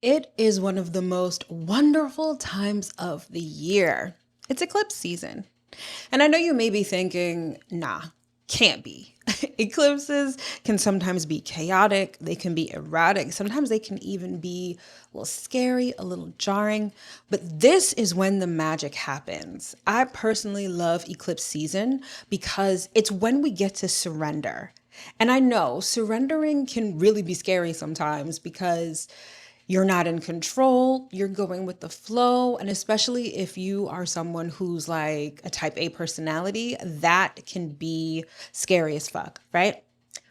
It is one of the most wonderful times of the year. It's eclipse season. And I know you may be thinking, nah, can't be. Eclipses can sometimes be chaotic, they can be erratic, sometimes they can even be a little scary, a little jarring. But this is when the magic happens. I personally love eclipse season because it's when we get to surrender. And I know surrendering can really be scary sometimes because you're not in control, you're going with the flow. And especially if you are someone who's like a type A personality, that can be scary as fuck, right?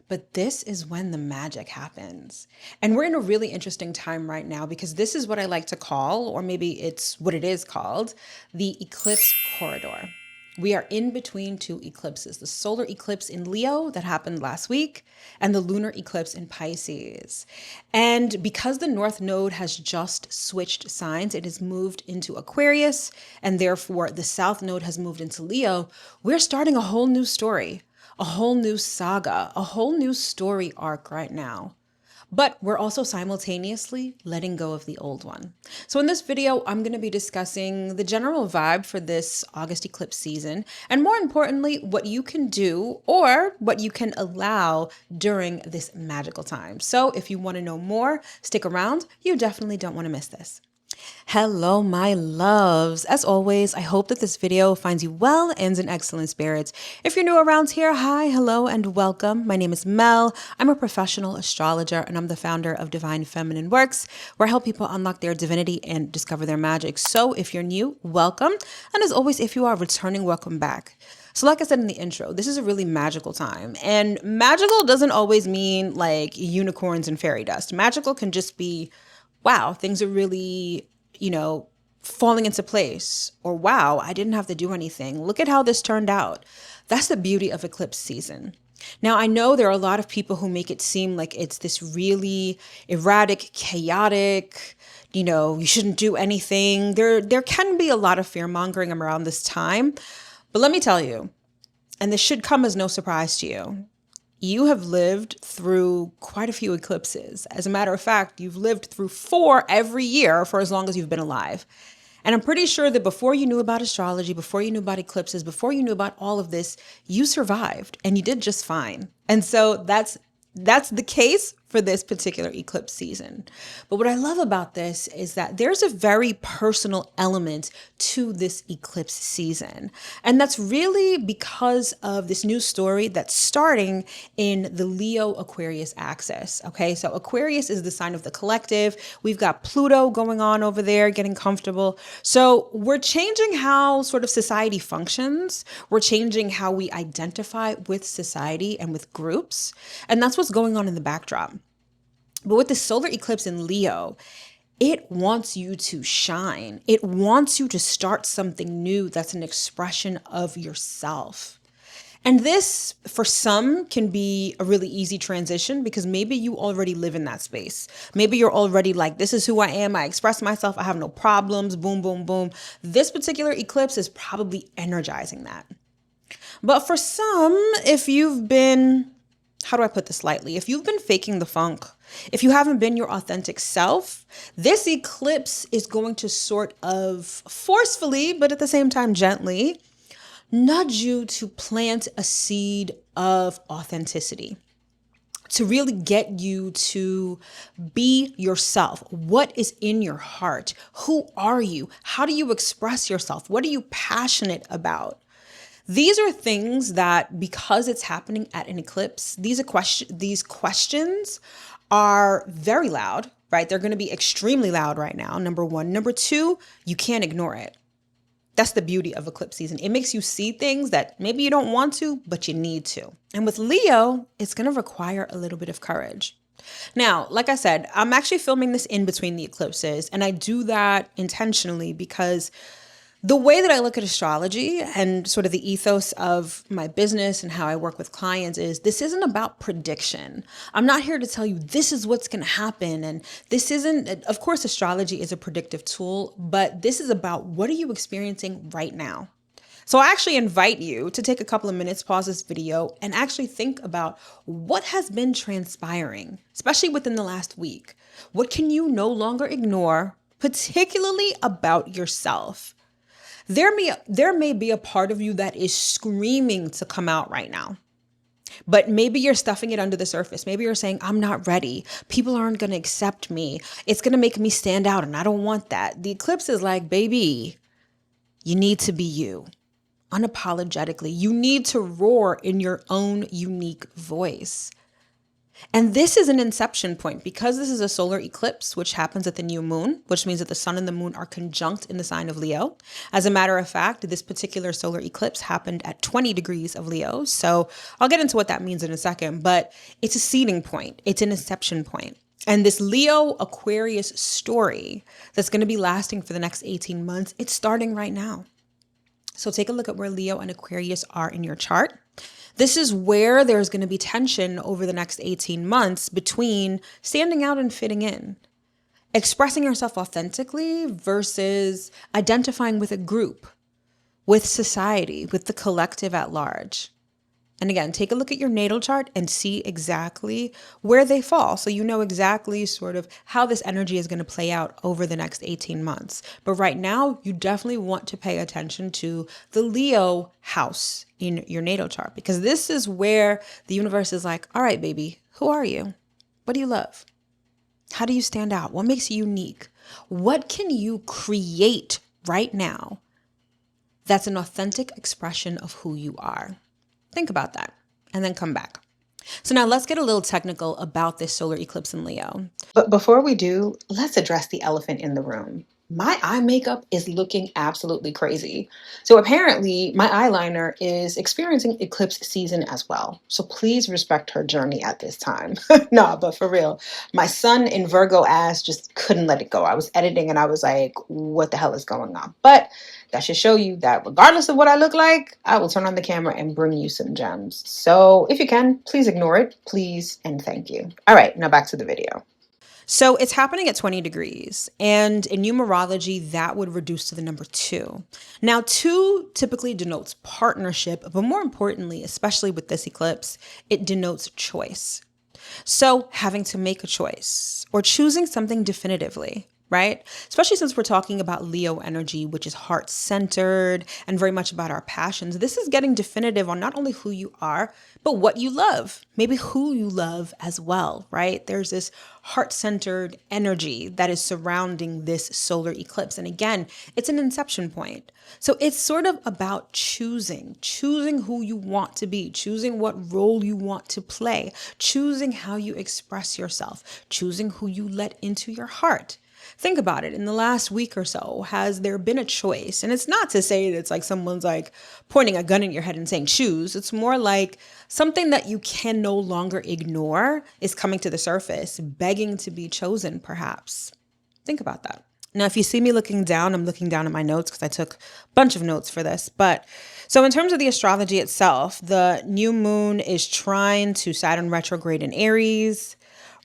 But this is when the magic happens. And we're in a really interesting time right now because this is what I like to call, or maybe it's what it is called, the eclipse corridor. We are in between two eclipses, the solar eclipse in Leo that happened last week and the lunar eclipse in Pisces. And because the North Node has just switched signs, it has moved into Aquarius, and therefore the South Node has moved into Leo, we're starting a whole new story, a whole new saga, a whole new story arc right now. But we're also simultaneously letting go of the old one. So in this video, I'm going to be discussing the general vibe for this August eclipse season, and more importantly, what you can do or what you can allow during this magical time. So if you want to know more, stick around. You definitely don't want to miss this. Hello, my loves. As always, I hope that this video finds you well and in excellent spirits. If you're new around here, hi, hello, and welcome. My name is Mel. I'm a professional astrologer, and I'm the founder of Divine Feminine Works, where I help people unlock their divinity and discover their magic. So if you're new, welcome. And as always, if you are returning, welcome back. So like I said in the intro, this is a really magical time. And magical doesn't always mean like unicorns and fairy dust. Magical can just be, wow, things are really, falling into place. Or wow, I didn't have to do anything. Look at how this turned out. That's the beauty of eclipse season. Now, I know there are a lot of people who make it seem like it's this really erratic, chaotic, you shouldn't do anything. There can be a lot of fear mongering around this time. But let me tell you, and this should come as no surprise to you, you have lived through quite a few eclipses. As a matter of fact, you've lived through 4 every year for as long as you've been alive. And I'm pretty sure that before you knew about astrology, before you knew about eclipses, before you knew about all of this, you survived and you did just fine. And so that's the case for this particular eclipse season. But what I love about this is that there's a very personal element to this eclipse season. And that's really because of this new story that's starting in the Leo Aquarius axis. Okay, so Aquarius is the sign of the collective. We've got Pluto going on over there, getting comfortable. So we're changing how sort of society functions. We're changing how we identify with society and with groups. And that's what's going on in the backdrop. But with the solar eclipse in Leo, it wants you to shine. It wants you to start something new that's an expression of yourself. And this, for some, can be a really easy transition because maybe you already live in that space. Maybe you're already like, this is who I am. I express myself. I have no problems. Boom, boom, boom. This particular eclipse is probably energizing that. But for some, if you've been, how do I put this lightly? If you've been faking the funk, if you haven't been your authentic self, this eclipse is going to sort of forcefully, but at the same time gently, nudge you to plant a seed of authenticity, to really get you to be yourself. What is in your heart? Who are you? How do you express yourself? What are you passionate about? These are things that, because it's happening at an eclipse, these questions are very loud, right? They're going to be extremely loud right now, number one. Number two, you can't ignore it. That's the beauty of eclipse season. It makes you see things that maybe you don't want to, but you need to. And with Leo, it's going to require a little bit of courage. Now, like I said, I'm actually filming this in between the eclipses, and I do that intentionally because the way that I look at astrology and sort of the ethos of my business and how I work with clients is this isn't about prediction. I'm not here to tell you this is what's going to happen. And this isn't, of course, astrology is a predictive tool, but this is about what are you experiencing right now? So I actually invite you to take a couple of minutes, pause this video, and actually think about what has been transpiring, especially within the last week. What can you no longer ignore, particularly about yourself? There may be a part of you that is screaming to come out right now. But maybe you're stuffing it under the surface. Maybe you're saying, I'm not ready. People aren't going to accept me. It's going to make me stand out, and I don't want that. The eclipse is like, baby, you need to be you unapologetically. You need to roar in your own unique voice. And this is an inception point because this is a solar eclipse, which happens at the new moon, which means that the sun and the moon are conjunct in the sign of Leo. As a matter of fact, this particular solar eclipse happened at 20 degrees of Leo. So I'll get into what that means in a second, but it's a seeding point. It's an inception point. And this Leo Aquarius story that's going to be lasting for the next 18 months, it's starting right now. So take a look at where Leo and Aquarius are in your chart. This is where there's going to be tension over the next 18 months between standing out and fitting in, expressing yourself authentically versus identifying with a group, with society, with the collective at large. And again, take a look at your natal chart and see exactly where they fall. So you know exactly sort of how this energy is going to play out over the next 18 months. But right now, you definitely want to pay attention to the Leo house in your natal chart, because this is where the universe is like, all right, baby, who are you? What do you love? How do you stand out? What makes you unique? What can you create right now that's an authentic expression of who you are? Think about that and then come back. So now let's get a little technical about this solar eclipse in Leo. But before we do, let's address the elephant in the room. My eye makeup is looking absolutely crazy. So apparently my eyeliner is experiencing eclipse season as well. So please respect her journey at this time. No, but for real, my sun in Virgo ass just couldn't let it go. I was editing and I was like, what the hell is going on? But that should show you that regardless of what I look like, I will turn on the camera and bring you some gems. So if you can, please ignore it, please, and thank you. All right, now back to the video. So it's happening at 20 degrees, and in numerology, that would reduce to the number 2. Now, 2 typically denotes partnership, but more importantly, especially with this eclipse, it denotes choice. So having to make a choice or choosing something definitively, right? Especially since we're talking about Leo energy, which is heart-centered and very much about our passions. This is getting definitive on not only who you are, but what you love, maybe who you love as well, right? There's this heart-centered energy that is surrounding this solar eclipse. And again, it's an inception point. So it's sort of about choosing who you want to be, choosing what role you want to play, choosing how you express yourself, choosing who you let into your heart. Think about it. In the last week or so, has there been a choice? And it's not to say that it's like someone's like pointing a gun in your head and saying choose. It's more like something that you can no longer ignore is coming to the surface, begging to be chosen, perhaps. Think about that. Now, if you see me looking down, I'm looking down at my notes because I took a bunch of notes for this. But so in terms of the astrology itself, the new moon is trine to Saturn retrograde in Aries.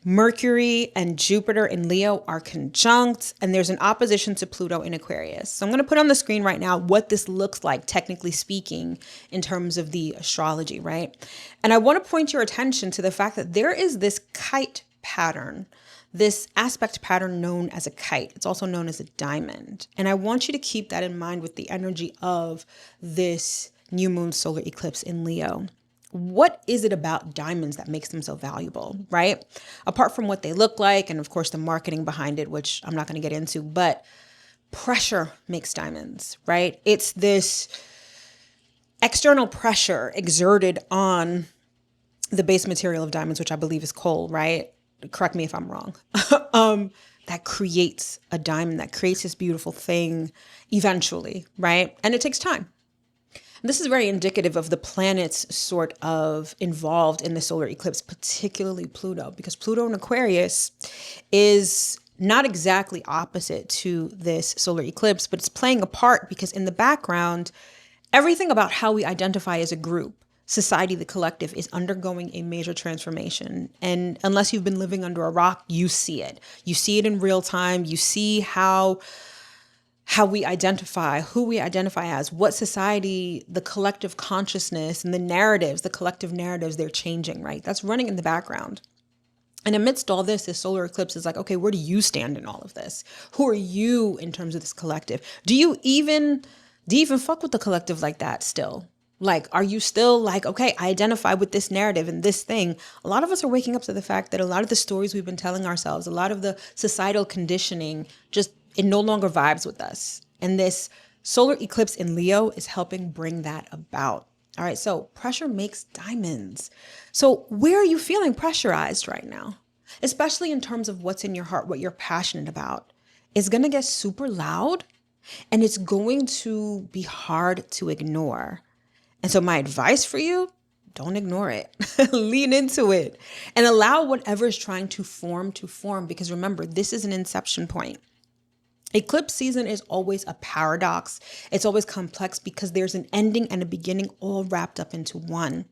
Mercury and Jupiter in Leo are conjunct, and there's an opposition to Pluto in Aquarius. So I'm going to put on the screen right now what this looks like, technically speaking, in terms of the astrology, right? And I want to point your attention to the fact that there is this kite pattern, this aspect pattern known as a kite. It's also known as a diamond. And I want you to keep that in mind with the energy of this new moon solar eclipse in Leo. What is it about diamonds that makes them so valuable, right? Apart from what they look like and, of course, the marketing behind it, which I'm not going to get into, but pressure makes diamonds, right? It's this external pressure exerted on the base material of diamonds, which I believe is coal, right? Correct me if I'm wrong. That creates a diamond, that creates this beautiful thing eventually, right? And it takes time. This is very indicative of the planets sort of involved in the solar eclipse, particularly Pluto, because Pluto in Aquarius is not exactly opposite to this solar eclipse, but it's playing a part because in the background, everything about how we identify as a group, society, the collective, is undergoing a major transformation. And unless you've been living under a rock, you see it. You see it in real time. You see how we identify, who we identify as, what society, the collective consciousness and the narratives, the collective narratives, they're changing, right? That's running in the background. And amidst all this solar eclipse is like, okay, where do you stand in all of this? Who are you in terms of this collective? Do you even fuck with the collective like that still? Like, are you still like, okay, I identify with this narrative and this thing? A lot of us are waking up to the fact that a lot of the stories we've been telling ourselves, a lot of the societal conditioning, just it no longer vibes with us. And this solar eclipse in Leo is helping bring that about. All right, so pressure makes diamonds. So where are you feeling pressurized right now? Especially in terms of what's in your heart, what you're passionate about. It's going to get super loud and it's going to be hard to ignore. And so my advice for you, don't ignore it. Lean into it and allow whatever is trying to form, because remember, this is an inception point. Eclipse season is always a paradox. It's always complex because there's an ending and a beginning all wrapped up into one.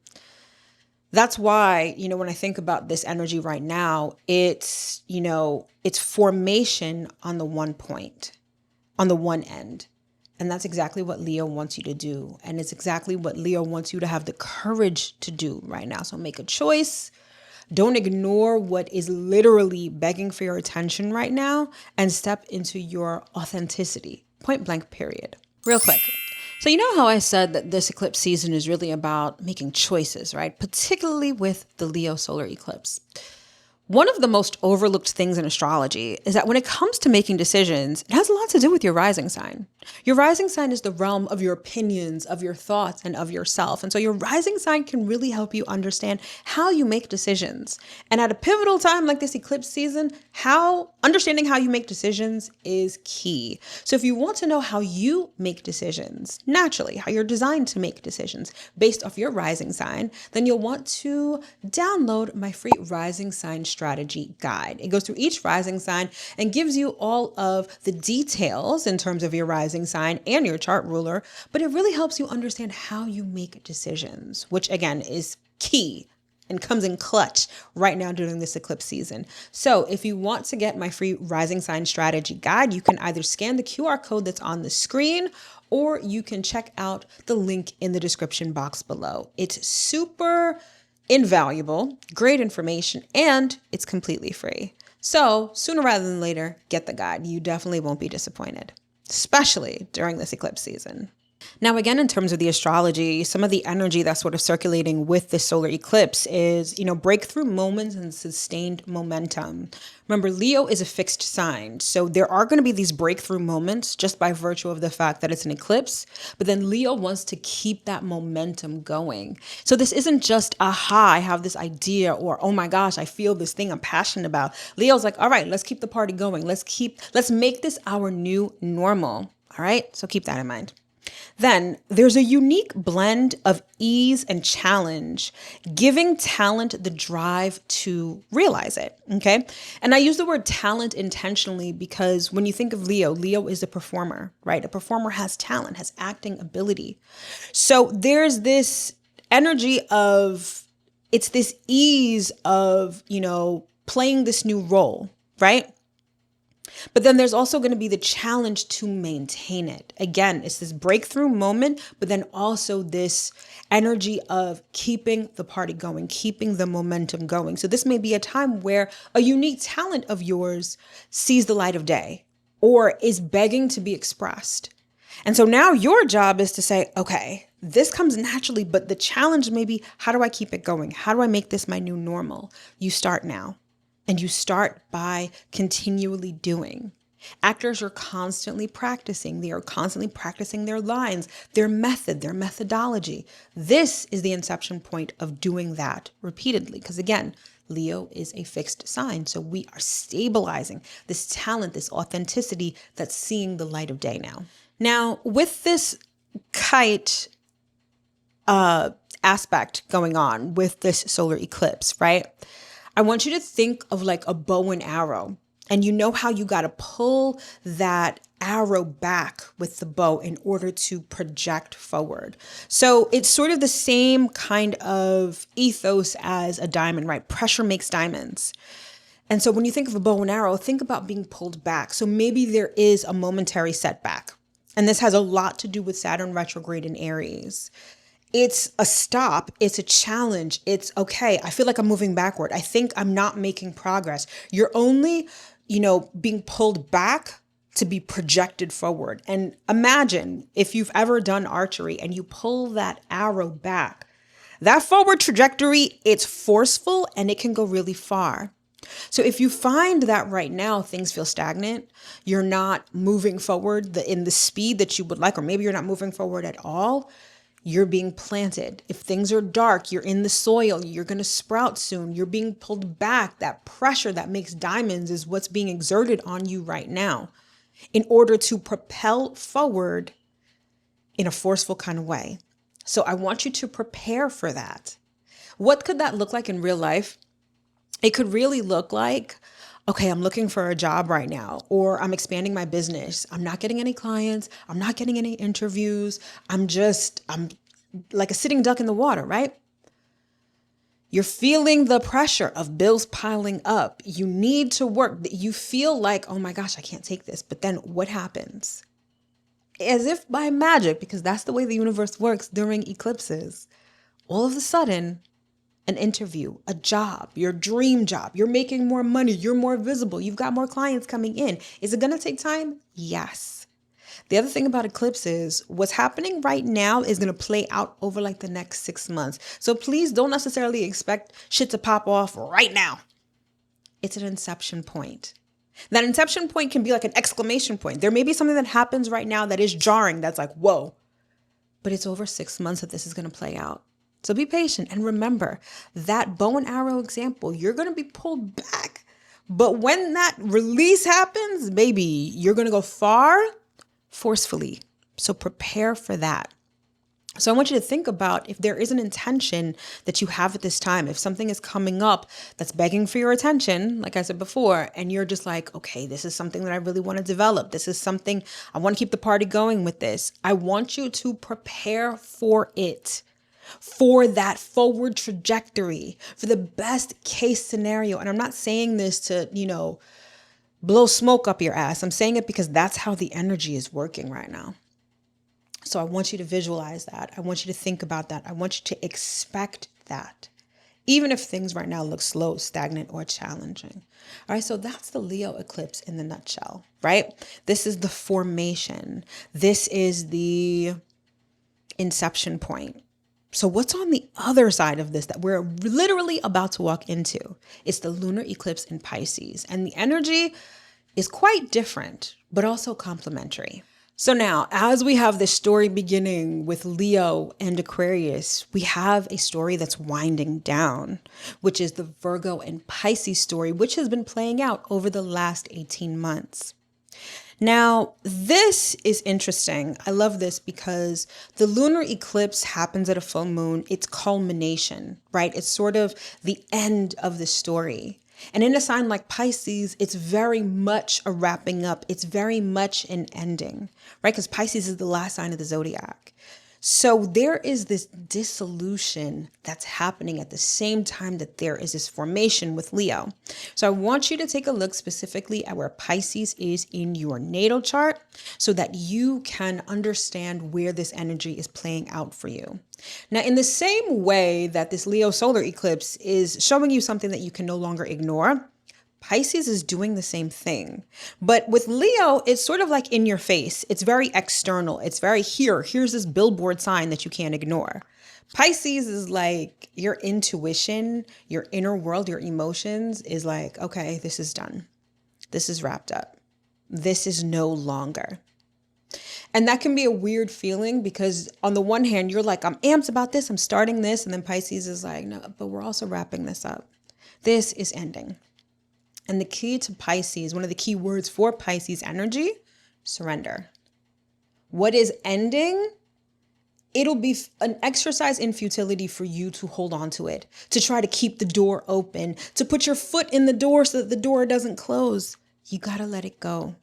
That's why, when I think about this energy right now, it's formation on the one point, on the one end. And that's exactly what Leo wants you to do. And it's exactly what Leo wants you to have the courage to do right now. So make a choice. Don't ignore what is literally begging for your attention right now and step into your authenticity. Point blank, period. Real quick. So you know how I said that this eclipse season is really about making choices, right? Particularly with the Leo solar eclipse. One of the most overlooked things in astrology is that when it comes to making decisions, it has a lot to do with your rising sign. Your rising sign is the realm of your opinions, of your thoughts, and of yourself. And so your rising sign can really help you understand how you make decisions. And at a pivotal time like this eclipse season, understanding how you make decisions is key. So if you want to know how you make decisions, naturally, how you're designed to make decisions based off your rising sign, then you'll want to download my free rising sign strategy guide. It goes through each rising sign and gives you all of the details in terms of your rising sign and your chart ruler, but it really helps you understand how you make decisions, which again is key and comes in clutch right now during this eclipse season. So if you want to get my free rising sign strategy guide, you can either scan the QR code that's on the screen or you can check out the link in the description box below. It's super invaluable, great information, and it's completely free. So sooner rather than later, get the guide. You definitely won't be disappointed, especially during this eclipse season. Now, again, in terms of the astrology, some of the energy that's sort of circulating with this solar eclipse is, breakthrough moments and sustained momentum. Remember, Leo is a fixed sign. So there are going to be these breakthrough moments just by virtue of the fact that it's an eclipse. But then Leo wants to keep that momentum going. So this isn't just, aha, I have this idea, or, oh my gosh, I feel this thing I'm passionate about. Leo's like, all right, let's keep the party going. Let's make this our new normal. All right. So keep that in mind. Then there's a unique blend of ease and challenge, giving talent the drive to realize it. Okay. And I use the word talent intentionally because when you think of Leo, Leo is a performer, right? A performer has talent, has acting ability. So there's this energy of, it's this ease of, playing this new role, right? But then there's also going to be the challenge to maintain it. Again, it's this breakthrough moment, but then also this energy of keeping the party going, keeping the momentum going. So this may be a time where a unique talent of yours sees the light of day or is begging to be expressed. And so now your job is to say, okay, this comes naturally, but the challenge may be, how do I keep it going? How do I make this my new normal? You start now. And you start by continually doing. Actors are constantly practicing. They are constantly practicing their lines, their method, their methodology. This is the inception point of doing that repeatedly. Because again, Leo is a fixed sign. So we are stabilizing this talent, this authenticity that's seeing the light of day now. Now, with this kite aspect going on with this solar eclipse, right? I want you to think of like a bow and arrow, and you know how you got to pull that arrow back with the bow in order to project forward. So it's sort of the same kind of ethos as a diamond, right? Pressure makes diamonds. And so when you think of a bow and arrow, think about being pulled back. So maybe there is a momentary setback, and this has a lot to do with Saturn retrograde in Aries. It's a stop. It's a challenge. It's okay. I feel like I'm moving backward. I think I'm not making progress. You're only, being pulled back to be projected forward. And imagine if you've ever done archery and you pull that arrow back, that forward trajectory, it's forceful and it can go really far. So if you find that right now things feel stagnant, you're not moving forward in the speed that you would like, or maybe you're not moving forward at all, you're being planted. If things are dark, you're in the soil, you're going to sprout soon. You're being pulled back. That pressure that makes diamonds is what's being exerted on you right now in order to propel forward in a forceful kind of way. So I want you to prepare for that. What could that look like in real life? It could really look like, okay, I'm looking for a job right now, or I'm expanding my business. I'm not getting any clients. I'm not getting any interviews. I'm like a sitting duck in the water, right? You're feeling the pressure of bills piling up. You need to work. You feel like, oh my gosh, I can't take this. But then what happens? As if by magic, because that's the way the universe works during eclipses, all of a sudden, an interview, a job, your dream job, you're making more money, you're more visible, you've got more clients coming in. Is it going to take time? Yes. The other thing about eclipses, what's happening right now is going to play out over like the next 6 months. So please don't necessarily expect shit to pop off right now. It's an inception point. That inception point can be like an exclamation point. There may be something that happens right now that is jarring, that's like, whoa, but it's over 6 months that this is going to play out. So be patient and remember that bow and arrow example, you're going to be pulled back. But when that release happens, baby, you're going to go far forcefully. So prepare for that. So I want you to think about if there is an intention that you have at this time, if something is coming up that's begging for your attention, like I said before, and you're just like, okay, this is something that I really want to develop. This is something I want to keep the party going with this. I want you to prepare for it, for that forward trajectory, for the best case scenario. And I'm not saying this to, blow smoke up your ass. I'm saying it because that's how the energy is working right now. So I want you to visualize that. I want you to think about that. I want you to expect that, even if things right now look slow, stagnant, or challenging. All right, so that's the Leo eclipse in the nutshell, right? This is the formation. This is the inception point. So what's on the other side of this that we're literally about to walk into? It's the lunar eclipse in Pisces. And the energy is quite different, but also complementary. So now, as we have this story beginning with Leo and Aquarius, we have a story that's winding down, which is the Virgo and Pisces story, which has been playing out over the last 18 months. Now, this is interesting. I love this because the lunar eclipse happens at a full moon. It's culmination, right? It's sort of the end of the story. And in a sign like Pisces, it's very much a wrapping up. It's very much an ending, right? Because Pisces is the last sign of the zodiac. So there is this dissolution that's happening at the same time that there is this formation with Leo. So I want you to take a look specifically at where Pisces is in your natal chart so that you can understand where this energy is playing out for you. Now, in the same way that this Leo solar eclipse is showing you something that you can no longer ignore, Pisces is doing the same thing. But with Leo, it's sort of like in your face. It's very external. It's very here's this billboard sign that you can't ignore. Pisces is like your intuition, your inner world, your emotions is like, okay, this is done. This is wrapped up. This is no longer. And that can be a weird feeling because on the one hand, you're like, I'm amped about this. I'm starting this. And then Pisces is like, no, but we're also wrapping this up. This is ending. And the key to Pisces, one of the key words for Pisces energy, surrender. What is ending? It'll be an exercise in futility for you to hold on to it, to try to keep the door open, to put your foot in the door so that the door doesn't close. You got to let it go.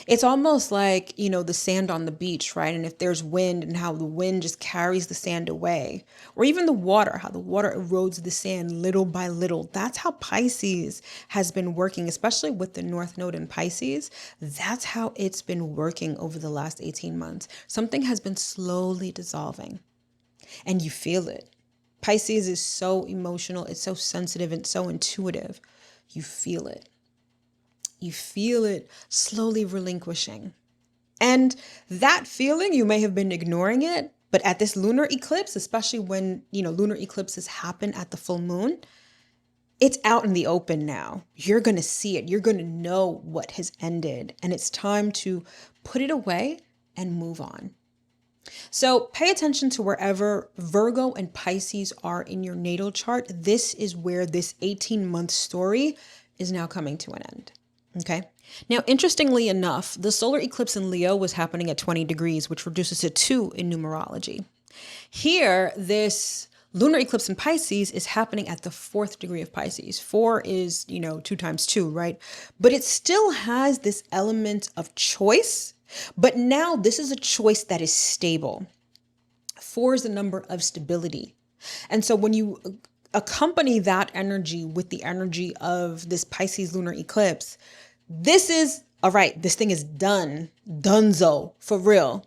It's almost like, the sand on the beach, right? And if there's wind and how the wind just carries the sand away, or even the water, how the water erodes the sand little by little. That's how Pisces has been working, especially with the North Node in Pisces. That's how it's been working over the last 18 months. Something has been slowly dissolving. and you feel it. Pisces is so emotional, it's so sensitive and so intuitive. You feel it. You feel it slowly relinquishing. And that feeling, you may have been ignoring it, but at this lunar eclipse, especially when, lunar eclipses happen at the full moon, it's out in the open now. You're going to see it. You're going to know what has ended, and it's time to put it away and move on. So pay attention to wherever Virgo and Pisces are in your natal chart. This is where this 18-month story is now coming to an end. Okay. Now, interestingly enough, the solar eclipse in Leo was happening at 20 degrees, which reduces to 2 in numerology. Here, this lunar eclipse in Pisces is happening at the 4th degree of Pisces. 4 is, 2 times 2, right? But it still has this element of choice. But now this is a choice that is stable. 4 is the number of stability. And so when you accompany that energy with the energy of this Pisces lunar eclipse, this is, all right, this thing is done, donezo, for real.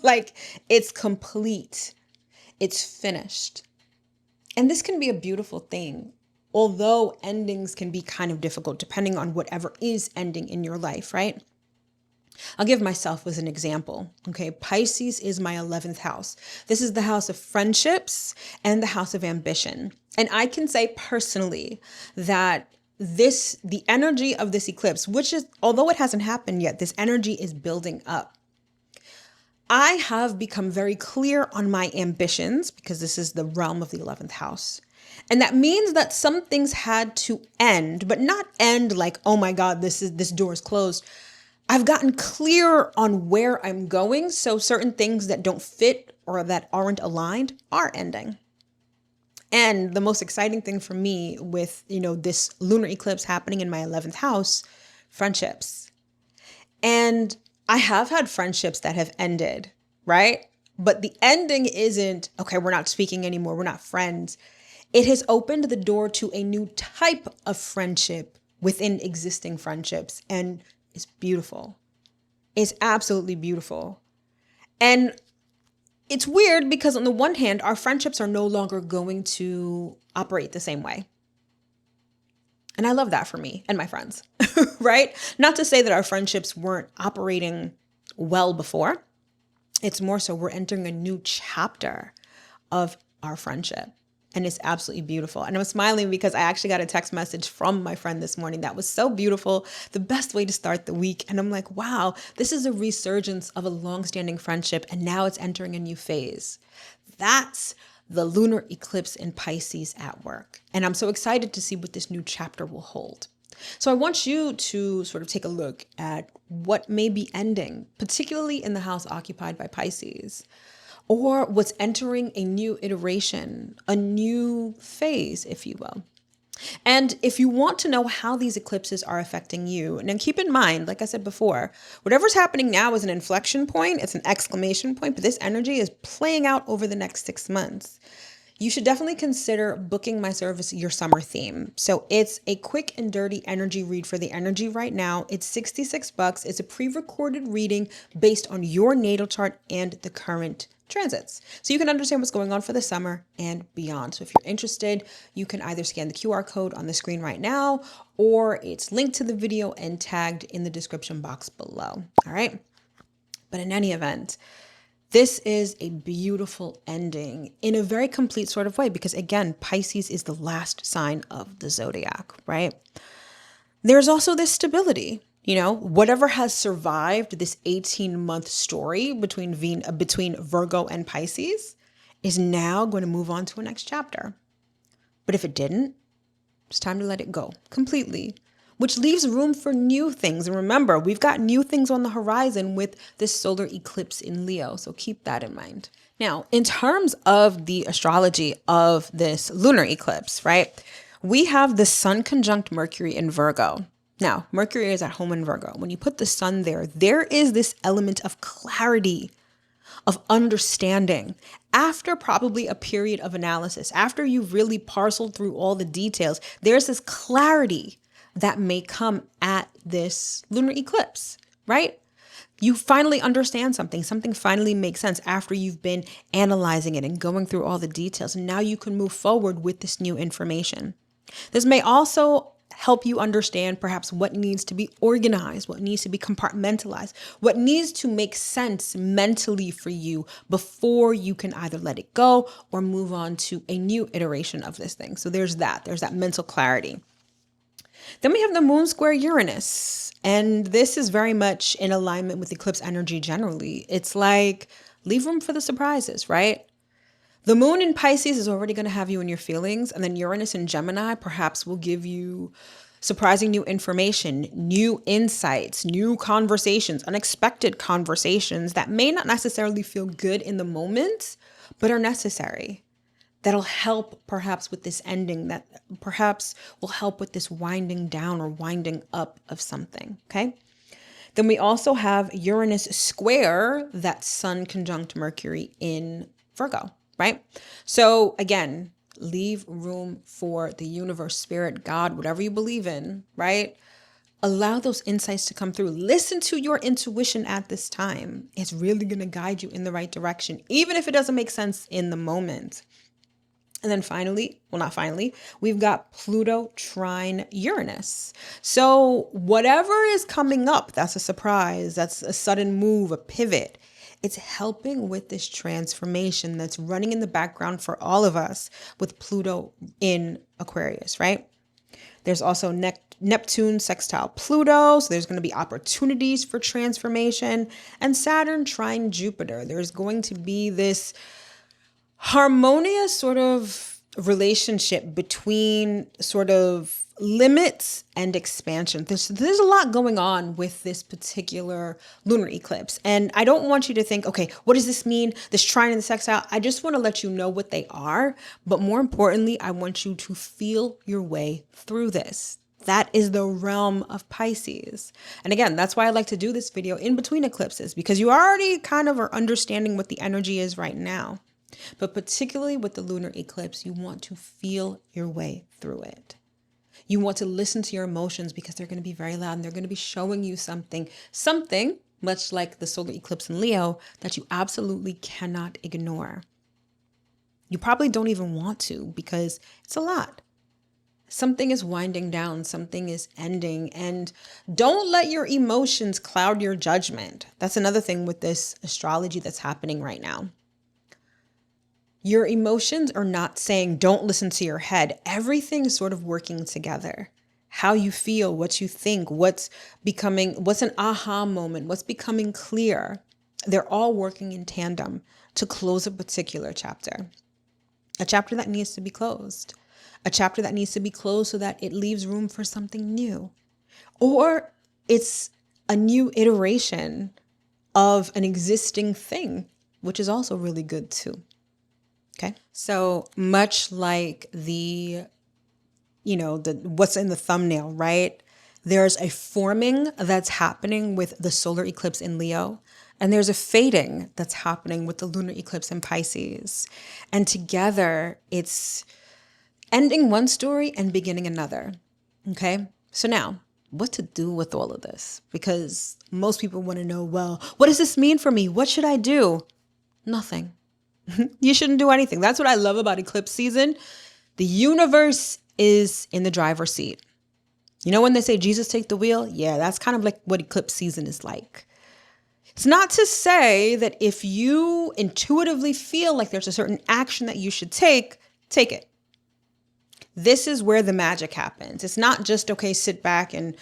Like, it's complete. It's finished. And this can be a beautiful thing, although endings can be kind of difficult depending on whatever is ending in your life, right? I'll give myself as an example. Okay, Pisces is my 11th house. This is the house of friendships and the house of ambition. And I can say personally that the energy of this eclipse, which is, although it hasn't happened yet, this energy is building up. I have become very clear on my ambitions because this is the realm of the 11th house. And that means that some things had to end, but not end like, oh my God, this door is closed. I've gotten clear on where I'm going. So certain things that don't fit or that aren't aligned are ending. And the most exciting thing for me with, this lunar eclipse happening in my 11th house, friendships. And I have had friendships that have ended, right? But the ending isn't, okay, we're not speaking anymore. We're not friends. It has opened the door to a new type of friendship within existing friendships. And it's beautiful. It's absolutely beautiful. And it's weird because on the one hand, our friendships are no longer going to operate the same way. And I love that for me and my friends, right? Not to say that our friendships weren't operating well before. It's more so we're entering a new chapter of our friendship. And it's absolutely beautiful. And I'm smiling because I actually got a text message from my friend this morning that was so beautiful. The best way to start the week. And I'm like, wow, this is a resurgence of a longstanding friendship. And now it's entering a new phase. That's the lunar eclipse in Pisces at work. And I'm so excited to see what this new chapter will hold. So I want you to sort of take a look at what may be ending, particularly in the house occupied by Pisces, or what's entering a new iteration, a new phase, if you will. And if you want to know how these eclipses are affecting you, and then keep in mind, like I said before, whatever's happening now is an inflection point, it's an exclamation point, but this energy is playing out over the next 6 months. You should definitely consider booking my service, Your Summer Theme. So it's a quick and dirty energy read for the energy right now. It's $66. It's a pre-recorded reading based on your natal chart and the current transits. So you can understand what's going on for the summer and beyond. So if you're interested, you can either scan the QR code on the screen right now, or it's linked to the video and tagged in the description box below. All right. But in any event, this is a beautiful ending in a very complete sort of way, because again, Pisces is the last sign of the zodiac, right? There's also this stability. Whatever has survived this 18-month story between Virgo and Pisces is now going to move on to a next chapter. But if it didn't, it's time to let it go completely, which leaves room for new things. And remember, we've got new things on the horizon with this solar eclipse in Leo. So keep that in mind. Now, in terms of the astrology of this lunar eclipse, right? We have the Sun conjunct Mercury in Virgo. Now, Mercury is at home in Virgo. When you put the sun there, there is this element of clarity, of understanding. After probably a period of analysis, after you've really parceled through all the details, there's this clarity that may come at this lunar eclipse, right? You finally understand something. Something finally makes sense after you've been analyzing it and going through all the details. And now you can move forward with this new information. This may also help you understand perhaps what needs to be organized, what needs to be compartmentalized, what needs to make sense mentally for you before you can either let it go or move on to a new iteration of this thing. So there's that mental clarity. Then we have the moon square Uranus. And this is very much in alignment with eclipse energy generally. It's like, leave room for the surprises, right? The moon in Pisces is already going to have you in your feelings. And then Uranus in Gemini perhaps will give you surprising new information, new insights, new conversations, unexpected conversations that may not necessarily feel good in the moment, but are necessary. That'll help perhaps with this ending, that perhaps will help with this winding down or winding up of something, okay? Then we also have Uranus square that Sun conjunct Mercury in Virgo, right? So again, leave room for the universe, spirit, God, whatever you believe in, right? Allow those insights to come through. Listen to your intuition at this time. It's really going to guide you in the right direction, even if it doesn't make sense in the moment. And then finally, well, not finally, we've got Pluto trine Uranus. So whatever is coming up, that's a surprise, that's a sudden move, a pivot. It's helping with this transformation that's running in the background for all of us with Pluto in Aquarius, right? There's also Neptune sextile Pluto. So there's going to be opportunities for transformation. And Saturn trine Jupiter. There's going to be this harmonious sort of relationship between sort of limits and expansion. There's a lot going on with this particular lunar eclipse. And I don't want you to think, okay, what does this mean? This trine and the sextile. I just want to let you know what they are. But more importantly, I want you to feel your way through this. That is the realm of Pisces. And again, that's why I like to do this video in between eclipses, because you already kind of are understanding what the energy is right now. But particularly with the lunar eclipse, you want to feel your way through it. You want to listen to your emotions because they're going to be very loud and they're going to be showing you something much like the solar eclipse in Leo that you absolutely cannot ignore. You probably don't even want to because it's a lot. Something is winding down, something is ending, and don't let your emotions cloud your judgment. That's another thing with this astrology that's happening right now. Your emotions are not saying don't listen to your head. Everything is sort of working together. How you feel, what you think, what's an aha moment, what's becoming clear. They're all working in tandem to close a particular chapter. A chapter that needs to be closed. A chapter that needs to be closed so that it leaves room for something new. Or it's a new iteration of an existing thing, which is also really good too. Okay. So much like what's in the thumbnail, right? There's a forming that's happening with the solar eclipse in Leo, and there's a fading that's happening with the lunar eclipse in Pisces. And together it's ending one story and beginning another. Okay. So now, what to do with all of this? Because most people want to know, well, what does this mean for me? What should I do? Nothing. You shouldn't do anything. That's what I love about eclipse season. The universe is in the driver's seat. You know when they say Jesus take the wheel? Yeah, that's kind of like what eclipse season is like. It's not to say that if you intuitively feel like there's a certain action that you should take it. This is where the magic happens. It's not just, okay, sit back and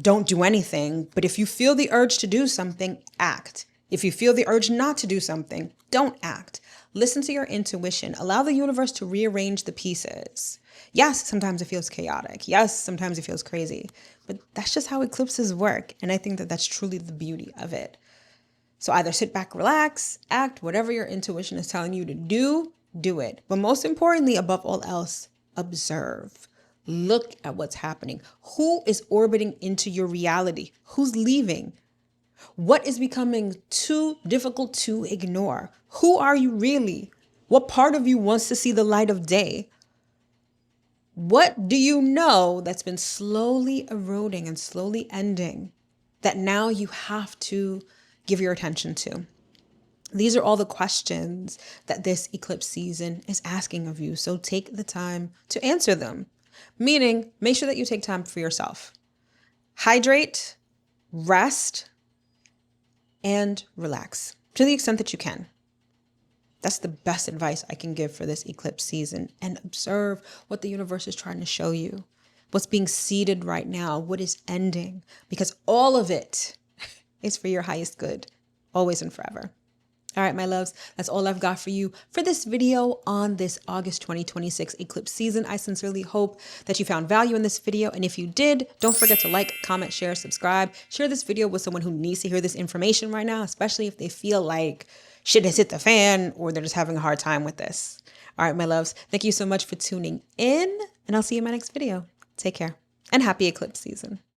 don't do anything. But if you feel the urge to do something, act. If you feel the urge not to do something, don't act. Listen to your intuition. Allow the universe to rearrange the pieces. Yes, sometimes it feels chaotic. Yes, sometimes it feels crazy. But that's just how eclipses work. And I think that that's truly the beauty of it. So either sit back, relax, act, whatever your intuition is telling you to do, do it. But most importantly, above all else, observe. Look at what's happening. Who is orbiting into your reality? Who's leaving? What is becoming too difficult to ignore? Who are you really? What part of you wants to see the light of day? What do you know that's been slowly eroding and slowly ending that now you have to give your attention to. These are all the questions that this eclipse season is asking of you. So take the time to answer them, meaning make sure that you take time for yourself. Hydrate, rest, and relax to the extent that you can. That's the best advice I can give for this eclipse season. And observe what the universe is trying to show you, what's being seeded right now, what is ending, because all of it is for your highest good, always and forever. All right, my loves, that's all I've got for you for this video on this August 2026 eclipse season. I sincerely hope that you found value in this video. And if you did, don't forget to like, comment, share, subscribe. Share this video with someone who needs to hear this information right now, especially if they feel like shit has hit the fan or they're just having a hard time with this. All right, my loves, thank you so much for tuning in, and I'll see you in my next video. Take care and happy eclipse season.